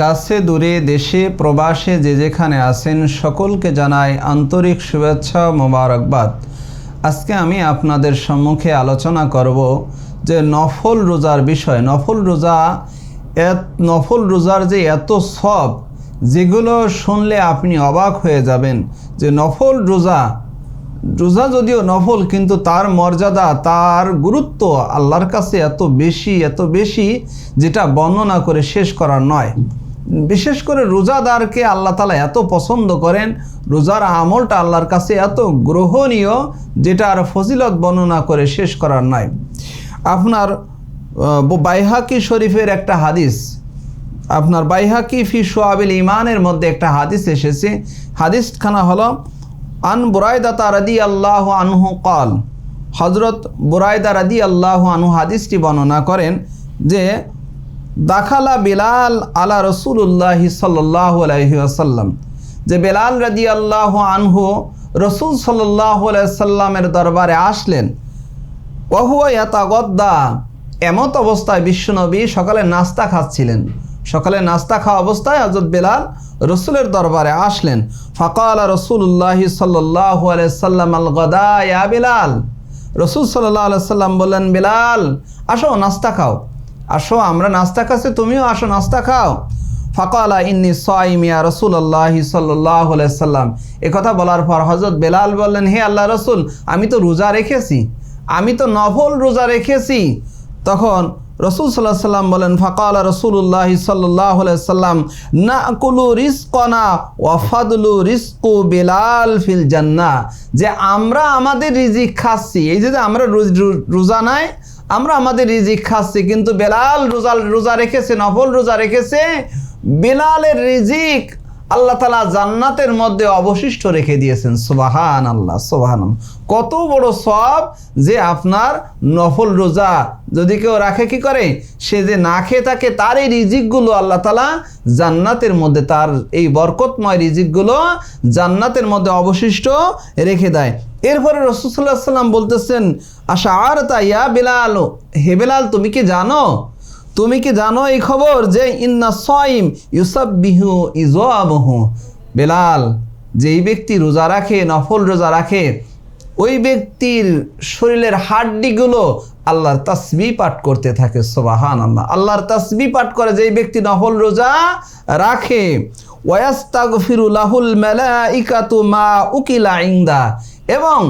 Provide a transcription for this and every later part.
কাছে দূরে দেশে প্রবাসে যে যেখানে আছেন সকলকে জানাই আন্তরিক শুভেচ্ছা মোবারকবাদ। আজকে আমি আপনাদের সম্মুখে আলোচনা করব যে নফল রোজার বিষয়। নফল রোজার যে এত সব, যেগুলো শুনলে আপনি অবাক হয়ে যাবেন যে নফল রোজা যদিও নফল, কিন্তু তার মর্যাদা, তার গুরুত্ব আল্লাহর কাছে এত বেশি যেটা বর্ণনা করে শেষ করার নয়। বিশেষ করে রোজাদারকে আল্লাহ তাআলা এত পছন্দ করেন, রোজার আমলটা আল্লাহর কাছে এত গ্রহণীয় যেটার ফজিলত বর্ণনা করে শেষ করার নয়। আপনার বাইহাকি শরীফের একটা হাদিস, আপনার বাইহাকি ফি শুআবিল ঈমানের মধ্যে একটা হাদিস এসেছে। হাদিসখানা হলো আন বুরাইদা রাদিয়াল্লাহু আনহু ক্বাল, হযরত বুরাইদা রাদিয়াল্লাহু আনহু হাদিসটি বর্ণনা করেন যে দাখালা বিলাল আলা রাসূলুল্লাহি সাল্লাল্লাহু আলাইহি ওয়াসাল্লাম, যে বেলাল রাদিয়াল্লাহু আনহু রাসূল সাল্লাল্লাহু আলাইহি ওয়াসাল্লামের দরবারে আসলেন। ওয়া হুয়া ইয়াতাগাদ্দা, এমত অবস্থায় বিশ্বনবী সকালে নাস্তা খাচ্ছিলেন। সকালে নাস্তা খাওয়া অবস্থায় হযরত বেলাল রসুলের দরবারে আসলেন। ফাকালা রাসূলুল্লাহি সাল্লাল্লাহু আলাইহি ওয়াসাল্লাম আল গাদা ইয়া বেলাল, রসুল সাল্লাল্লাহু আলাইহি ওয়াসাল্লাম বললেন, বেলাল আসো নাস্তা খাও, আসো আমরা নাস্তা খাচ্ছি, তুমিও আসো নাস্তা খাও। ফাকালা ইন্নী সাইম ইয়া রাসূলুল্লাহি সাল্লাল্লাহু আলাইহি ওয়াসাল্লাম, একথা বলার পর হযরত বেলাল বললেন, হে আল্লাহ রসুল, আমি তো রোজা রেখেছি, আমি তো নফল রোজা রেখেছি। তখন রসুল সাল্লাল্লাহু আলাইহি ওয়াসাল্লাম বলেন, ফাকালা রাসূলুল্লাহি সাল্লাল্লাহু আলাইহি ওয়াসাল্লাম নাকুলু রিজকানা ওয়া ফাদলু রিজকু বেলাল ফিল জান্নাহ, যে আমরা আমাদের রিজিক খাচ্ছি, এই যে আমরা রোজা নাই, আমরা আমাদের রিজিক খাচ্ছি, কিন্তু বেলাল রোজা রেখেছে, নফল রোজা রেখেছে। বেলালের রিজিক আল্লাহ তাআলা জান্নাতের মধ্যে অবশিষ্ট রেখে দিয়েছেন। সুবহানাল্লাহ, সুবহানাল্লাহ। কত বড় সওয়াব যে আপনার নফল রোজা যদি কেউ রাখে, কি করে, সে যে না খেয়ে থাকে, তার এই রিজিকগুলো আল্লাহ তাআলা জান্নাতের মধ্যে, তার এই বরকতময় রিজিকগুলো জান্নাতের মধ্যে অবশিষ্ট রেখে দেয়। এরপরে রাসূল সাল্লাল্লাহু আলাইহি ওয়াসাল্লাম বলতেছেন, আশআরতা ইয়া বেলাল, হে বেলাল তুমি কি জানো এই খবর যে ইন্না সাইম ইউসাব্বিহু ইযাবহু, বেলাল যেই ব্যক্তি রোজা রাখে, নফল রোজা রাখে, ওই ব্যক্তির শরীরের হাড্ডিগুলো আল্লাহর তাসবিহ পাঠ করতে থাকে। সুবহানাল্লাহ, আল্লাহর তাসবিহ পাঠ করে যেই ব্যক্তি নফল রোজা রাখে। ওয়াস্তাগফিরু লাহুল মালাইকাতু মা উকিলা ইনদা, এবং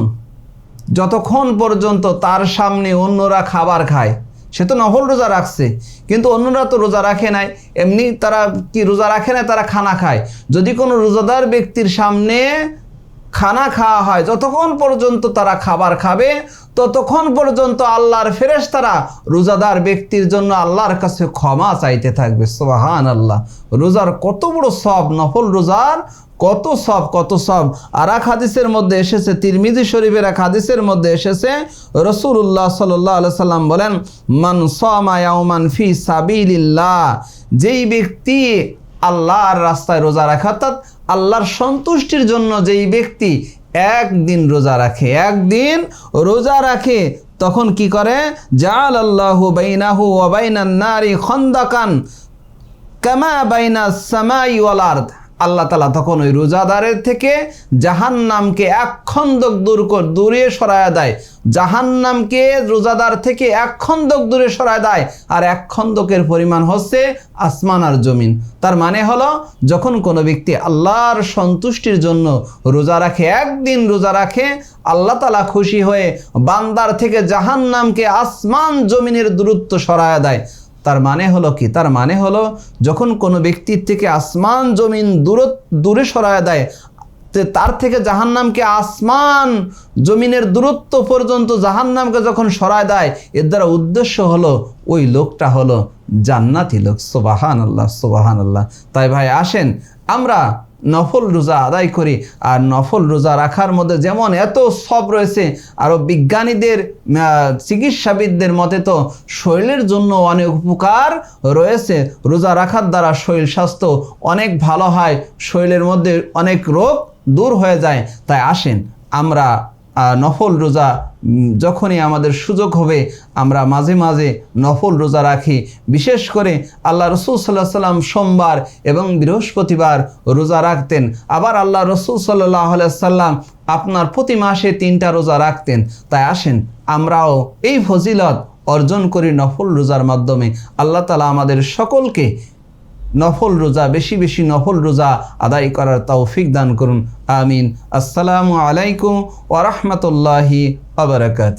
যতক্ষণ পর্যন্ত তার সামনে অন্যরা খাবার খায়, সে তো নফল রোজা রাখছে, কিন্তু অন্যরা তো রোজা রাখে নাই, এমনি তারা কি রোজা রাখে না, তারা খানা খায়। যদি কোনো রোজাদার ব্যক্তির সামনে খানা খাওয়া হয়, যতক্ষণ পর্যন্ত তারা খাবার খাবে, ততক্ষণ পর্যন্ত আল্লাহর ফেরেশতারা রোজাদার ব্যক্তির জন্য আল্লাহর কাছে ক্ষমা চাইতে থাকবে। সুবহানাল্লাহ, রোজার কত বড় সওয়াব, নফল রোজার কত সওয়াব। আর এক হাদিসের মধ্যে এসেছে, তিরমিজি শরীফের এক হাদিসের মধ্যে এসেছে, রাসূলুল্লাহ সাল্লাল্লাহু আলাইহি ওয়াসাল্লাম বলেন, মান সামা ইয়াওমান ফি সাবিলিল্লাহ, যেই ব্যক্তি আল্লাহর রাস্তায় রোজা রাখে, অর্থাৎ আল্লাহর সন্তুষ্টির জন্য যেই ব্যক্তি একদিন রোজা রাখে, তখন কি করে, জাআলাল্লাহু বাইনাহু ওয়া বাইনান নারি খান্দাকান কামা বাইনাস সামাই ওয়াল আরদ, আল্লাহ তাআলা তখন ওই রোজাদারের থেকে জাহান্নামকে এক খন্দক দূরে সরায়া দেয়। জাহান্নামকে রোজাদার থেকে এক খন্দক দূরে সরায় দেয়, আর এক খন্দকের পরিমাণ হচ্ছে আসমান আর জমিন। তার মানে হলো, যখন কোনো ব্যক্তি আল্লাহর সন্তুষ্টির জন্য রোজা রাখে, একদিন রোজা রাখে, আল্লাহ তাআলা খুশি হয়ে বান্দার থেকে জাহান্নামকে আসমান জমিনের দূরত্ব সরায়া দেয়। তার মানে হলো কি, তার মানে হলো যখন কোনো ব্যক্তির থেকে আসমান জমিন দূরে সরায় দেয়, তার থেকে জাহান্নামকে আসমান জমিনের দূরত্ব পর্যন্ত জাহান্নামকে যখন সরায় দেয়, এর দ্বারা উদ্দেশ্য হলো ওই লোকটা হলো জান্নাতি লোক। সুবহানাল্লাহ, সুবহানাল্লাহ। তাই ভাই আসেন আমরা নফল রোজা আদায় করি। আর নফল রোজা রাখার মধ্যে যেমন এত সব রয়েছে, আরও বিজ্ঞানীদের, চিকিৎসাবিদদের মতে তো শরীরের জন্য অনেক উপকার রয়েছে। রোজা রাখার দ্বারা শরীর স্বাস্থ্য অনেক ভালো হয়, শরীরের মধ্যে অনেক রোগ দূর হয়ে যায়। তাই আসেন আমরা নফল রোজা যখনই আমাদের সুযোগ হবে আমরা মাঝে মাঝে নফল রোজা রাখি। বিশেষ করে আল্লাহ রসুল সাল্লাহ সাল্লাম সোমবার এবং বৃহস্পতিবার রোজা রাখতেন। আবার আল্লাহ রসুল সাল্লাহ সাল্লাম আপনার প্রতি মাসে 3টা রোজা রাখতেন। তাই আসেন আমরাও এই ফজিলত অর্জন করি নফল রোজার মাধ্যমে। আল্লাহ তাআলা আমাদের সকলকে নফল রোজা, বেশি বেশি নফল রোজা আদায় করার তৌফিক দান করুন। আমিন। আসসালামু আলাইকুম ওয়া রাহমাতুল্লাহি ওয়া বারাকাতুহু।